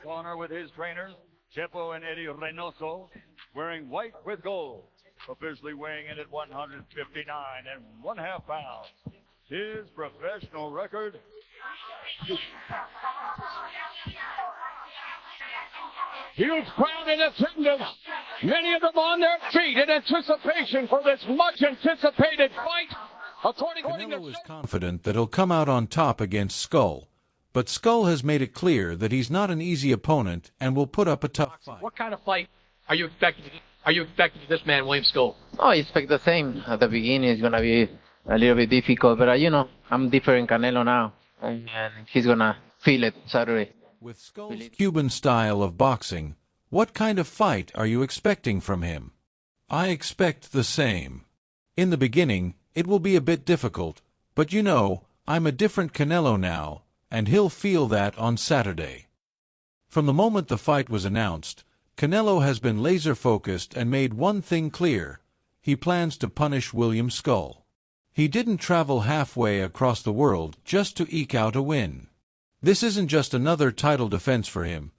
Corner with his trainers, Chepo and Eddie Reynoso, wearing white with gold, officially weighing in at 159.5 pounds. His professional record. Huge crowd in attendance. Many of them on their feet in anticipation for this much-anticipated fight. Canelo is confident that he'll come out on top against Scull, but Scull has made it clear that he's not an easy opponent and will put up a tough fight. What kind of fight are you expecting? Are you expecting this man, William Scull? Oh, I expect the same. At the beginning, it's gonna be a little bit difficult, but I'm different Canelo now, and he's gonna feel it Saturday. With Skull's Cuban style of boxing, what kind of fight are you expecting from him? I expect the same. In the beginning, it will be a bit difficult, but I'm a different Canelo now, and he'll feel that on Saturday. From the moment the fight was announced, Canelo has been laser-focused and made one thing clear: he plans to punish William Scull. He didn't travel halfway across the world just to eke out a win. This isn't just another title defense for him.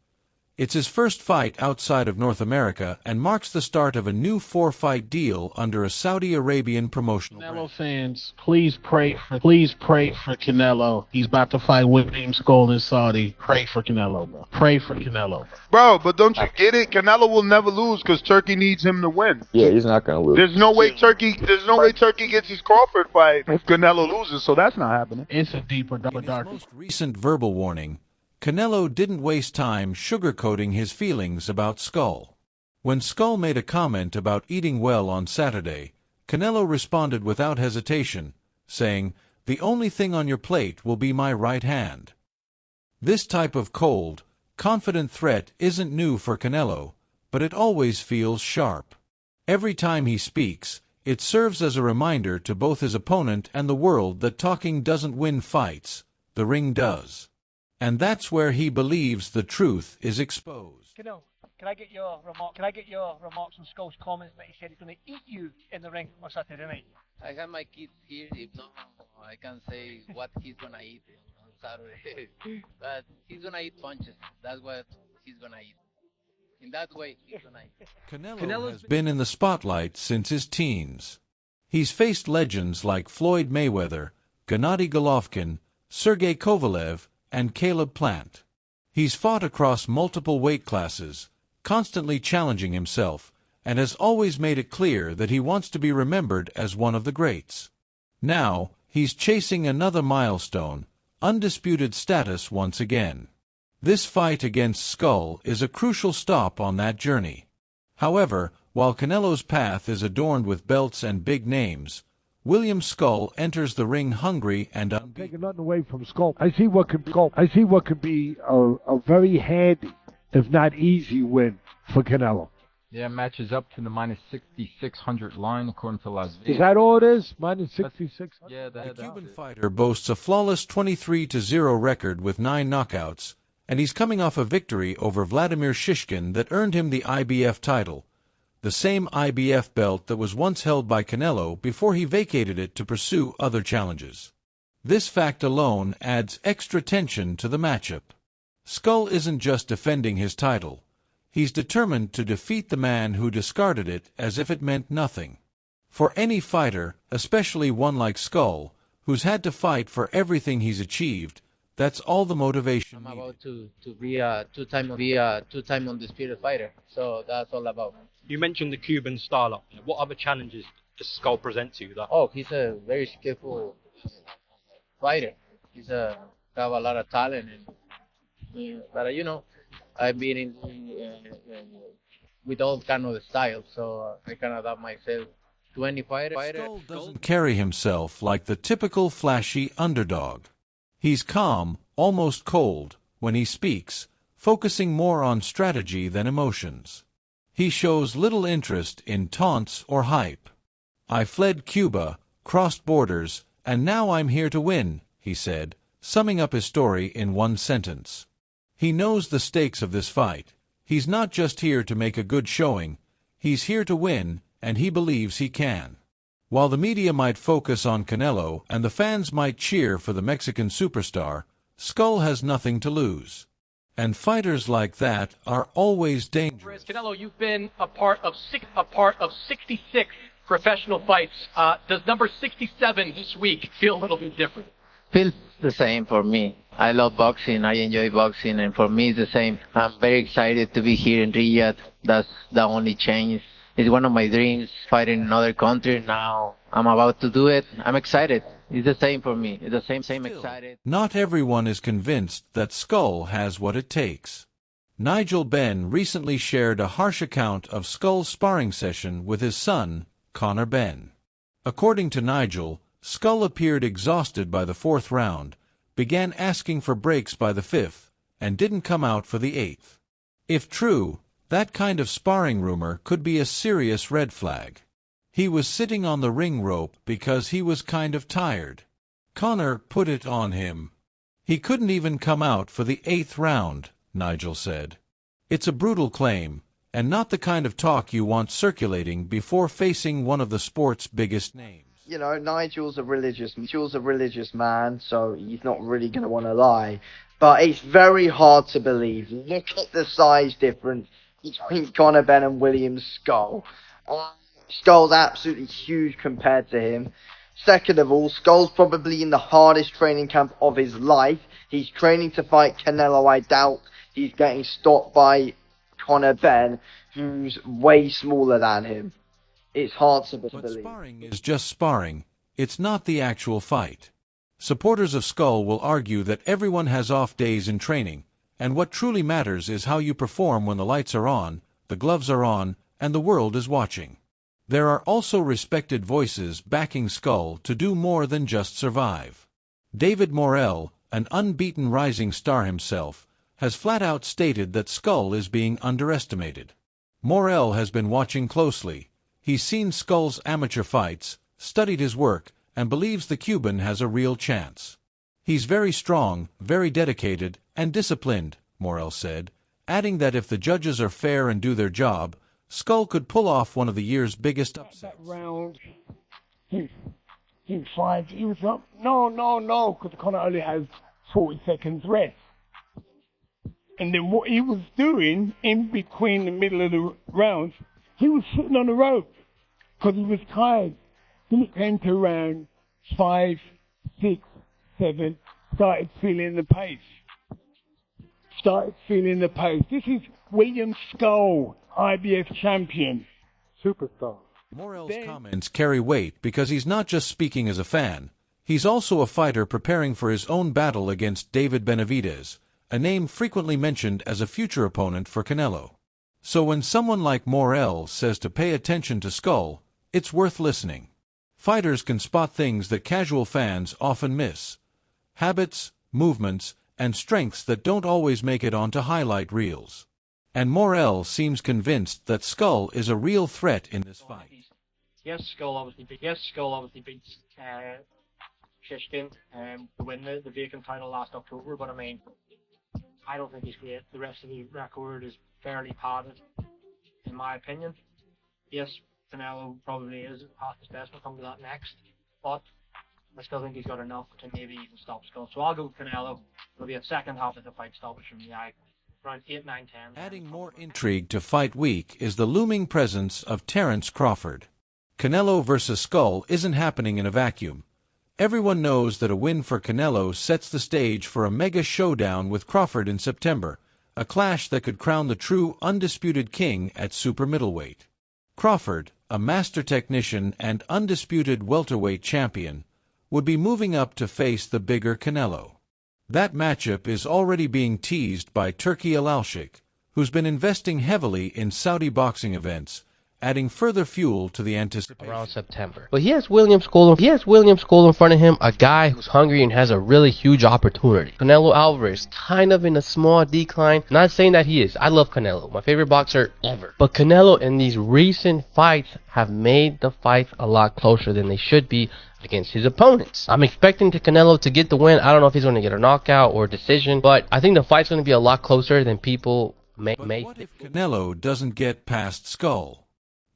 It's his first fight outside of North America and marks the start of a new 4-fight deal under a Saudi Arabian promotional brand. Canelo fans, please pray for Canelo. He's about to fight William Scull in Saudi. Pray for Canelo, bro. Pray for Canelo. Bro, but don't you get it? Canelo will never lose because Turkey needs him to win. Yeah, he's not gonna lose. There's no way Turkey gets his Crawford fight if Canelo loses, so that's not happening. It's a deeper, In his dark. most recent verbal warning, Canelo didn't waste time sugarcoating his feelings about Scull. When Scull made a comment about eating well on Saturday, Canelo responded without hesitation, saying, "The only thing on your plate will be my right hand." This type of cold, confident threat isn't new for Canelo, but it always feels sharp. Every time he speaks, it serves as a reminder to both his opponent and the world that talking doesn't win fights, the ring does. And that's where he believes the truth is exposed. Canelo, can I get your remarks on Skull's comments that he said he's going to eat you in the ring on Saturday night? I have my kids here. If not, I can say what he's gonna eat on Saturday. But he's gonna eat punches. That's what he's gonna eat. In that way, he's gonna eat. Canelo has been in the spotlight since his teens. He's faced legends like Floyd Mayweather, Gennady Golovkin, Sergey Kovalev, and Caleb Plant. He's fought across multiple weight classes, constantly challenging himself, and has always made it clear that he wants to be remembered as one of the greats. Now, he's chasing another milestone, undisputed status once again. This fight against Scull is a crucial stop on that journey. However, while Canelo's path is adorned with belts and big names, William Scull enters the ring hungry and unbeaten. Taking nothing away from Scull. I see what could be a very handy, if not easy, win for Canelo. Yeah, matches up to the minus 6,600 line according to Las Vegas. Is that all it is? Minus 6,600? Yeah, the Cuban fighter boasts a flawless 23-0 record with 9 knockouts, and he's coming off a victory over Vladimir Shishkin that earned him the IBF title, the same IBF belt that was once held by Canelo before he vacated it to pursue other challenges. This fact alone adds extra tension to the matchup. Scull isn't just defending his title. He's determined to defeat the man who discarded it as if it meant nothing. For any fighter, especially one like Scull, who's had to fight for everything he's achieved, that's all the motivation I'm needed. about to be a two-time undisputed fighter, so that's all about. You mentioned the Cuban style. What other challenges does Scull present to you? Oh, he's a very skillful fighter. He's have a lot of talent, but I've been with all kind of styles, so I can adapt myself to any fighter. Scull doesn't carry himself like the typical flashy underdog. He's calm, almost cold, when he speaks, focusing more on strategy than emotions. He shows little interest in taunts or hype. "I fled Cuba, crossed borders, and now I'm here to win," he said, summing up his story in one sentence. He knows the stakes of this fight. He's not just here to make a good showing. He's here to win, and he believes he can. While the media might focus on Canelo and the fans might cheer for the Mexican superstar, Scull has nothing to lose. And fighters like that are always dangerous. Canelo, you've been a part of 66 professional fights. Does number 67 this week feel a little bit different? Feels the same for me. I love boxing. I enjoy boxing, and for me, it's the same. I'm very excited to be here in Riyadh. That's the only change. It's one of my dreams, fighting in another country. Now I'm about to do it. I'm excited. It's the same for me. It's the same excited. Not everyone is convinced that Scull has what it takes. Nigel Benn recently shared a harsh account of Scull's sparring session with his son, Conor Benn. According to Nigel, Scull appeared exhausted by the 4th round, began asking for breaks by the 5th, and didn't come out for the 8th. If true, that kind of sparring rumor could be a serious red flag. He was sitting on the ring rope because he was kind of tired. Conor put it on him. He couldn't even come out for the 8th round, Nigel said. It's a brutal claim, and not the kind of talk you want circulating before facing one of the sport's biggest names. You know, Nigel's a religious man, so he's not really going to want to lie. But it's very hard to believe. Look at the size difference between Conor Benn and William Scull. Scull's absolutely huge compared to him. Second of all, Scull's probably in the hardest training camp of his life. He's training to fight Canelo. I doubt he's getting stopped by Conor Benn, who's way smaller than him. It's hard to believe. But sparring is just sparring. It's not the actual fight. Supporters of Scull will argue that everyone has off days in training, and what truly matters is how you perform when the lights are on, the gloves are on, and the world is watching. There are also respected voices backing Scull to do more than just survive. David Morrell, an unbeaten rising star himself, has flat out stated that Scull is being underestimated. Morrell has been watching closely. He's seen Scull's amateur fights, studied his work, and believes the Cuban has a real chance. He's very strong, very dedicated, and disciplined, Morrell said, adding that if the judges are fair and do their job, Scull could pull off one of the year's biggest upsets. That round, he was up. No, because Conor only has 40 seconds rest. And then what he was doing in between the middle of the rounds, he was sitting on the rope because he was tired. Then it came to round 5, 6, 7, started feeling the pace. This is William Scull, IBF champion, superstar. Morrell's comments carry weight because he's not just speaking as a fan. He's also a fighter preparing for his own battle against David Benavidez, a name frequently mentioned as a future opponent for Canelo. So when someone like Morrell says to pay attention to Scull, it's worth listening. Fighters can spot things that casual fans often miss. Habits, movements, and strengths that don't always make it onto highlight reels. And Morrell seems convinced that Scull is a real threat in this fight. Yes, Scull obviously beats Shishkin to win the vacant title last October, but I mean, I don't think he's great. The rest of the record is fairly padded, in my opinion. Yes, Canelo probably is past his best. We'll come to that next, but I still think he's got enough to maybe even stop Scull. So I'll go Canelo. It'll be a second half of the fight stoppage from me. Around 8, 9, 10. Adding more intrigue to fight week is the looming presence of Terence Crawford. Canelo versus Scull isn't happening in a vacuum. Everyone knows that a win for Canelo sets the stage for a mega showdown with Crawford in September, a clash that could crown the true undisputed king at super middleweight. Crawford, a master technician and undisputed welterweight champion, would be moving up to face the bigger Canelo. That matchup is already being teased by Turki Al-Sheikh, who's been investing heavily in Saudi boxing events, adding further fuel to the anticipation. Around September. But he has William Scull in front of him, a guy who's hungry and has a really huge opportunity. Canelo Alvarez, kind of in a small decline. Not saying that he is. I love Canelo, my favorite boxer ever. But Canelo in these recent fights have made the fights a lot closer than they should be against his opponents. I'm expecting Canelo to get the win. I don't know if he's going to get a knockout or a decision, but I think the fight's going to be a lot closer than people may think. What if Canelo doesn't get past Scull?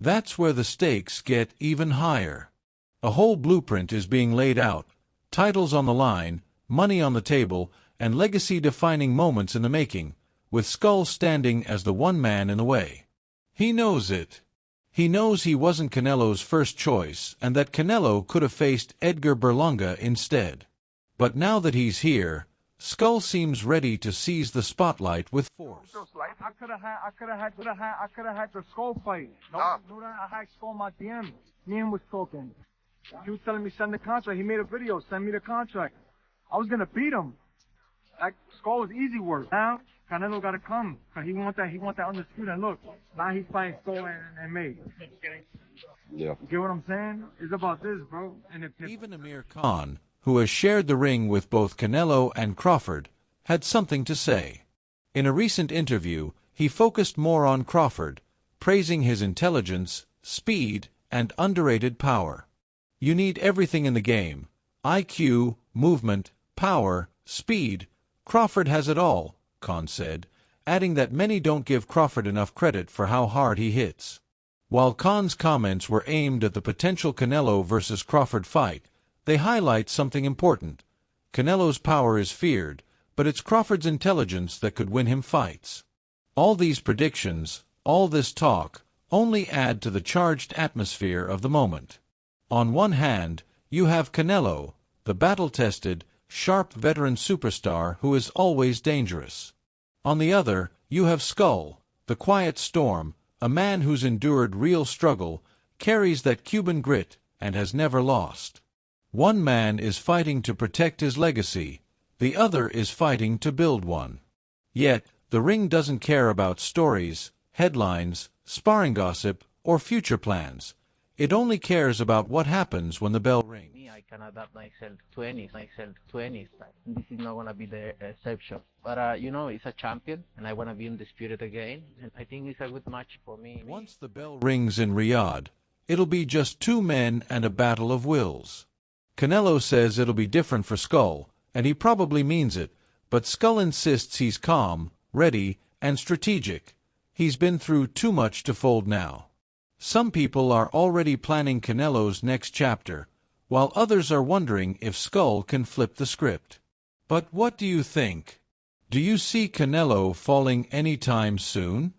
That's where the stakes get even higher. A whole blueprint is being laid out, titles on the line, money on the table, and legacy-defining moments in the making, with Scull standing as the one man in the way. He knows it. He knows he wasn't Canelo's first choice and that Canelo could have faced Edgar Berlanga instead. But now that he's here, Scull seems ready to seize the spotlight with force. I could have had the Scull fight. No, I had Scull on my DM. Me and him was talking. He was telling me send the contract. He made a video, send me the contract. I was gonna beat him. That Scull was easy work. Now Canelo gotta come. Cause he want that undisputed. And look, now he's fighting Scull and me. Yeah. You get what I'm saying? It's about this, bro. And even Amir Khan, who has shared the ring with both Canelo and Crawford, had something to say. In a recent interview, he focused more on Crawford, praising his intelligence, speed, and underrated power. You need everything in the game: IQ, movement, power, speed. Crawford has it all, Khan said, adding that many don't give Crawford enough credit for how hard he hits. While Khan's comments were aimed at the potential Canelo versus Crawford fight, they highlight something important. Canelo's power is feared, but it's Crawford's intelligence that could win him fights. All these predictions, all this talk, only add to the charged atmosphere of the moment. On one hand, you have Canelo, the battle-tested, sharp veteran superstar who is always dangerous. On the other, you have Scull, the quiet storm, a man who's endured real struggle, carries that Cuban grit, and has never lost. One man is fighting to protect his legacy, the other is fighting to build one. Yet, the ring doesn't care about stories, headlines, sparring gossip, or future plans. It only cares about what happens when the bell rings. I can adapt myself to any style. This is not going to be the exception. But, it's a champion, and I want to be undisputed again. And I think it's a good match for me. Once the bell rings in Riyadh, it'll be just two men and a battle of wills. Canelo says it'll be different for Scull, and he probably means it, but Scull insists he's calm, ready, and strategic. He's been through too much to fold now. Some people are already planning Canelo's next chapter, while others are wondering if Scull can flip the script. But what do you think? Do you see Canelo falling anytime soon?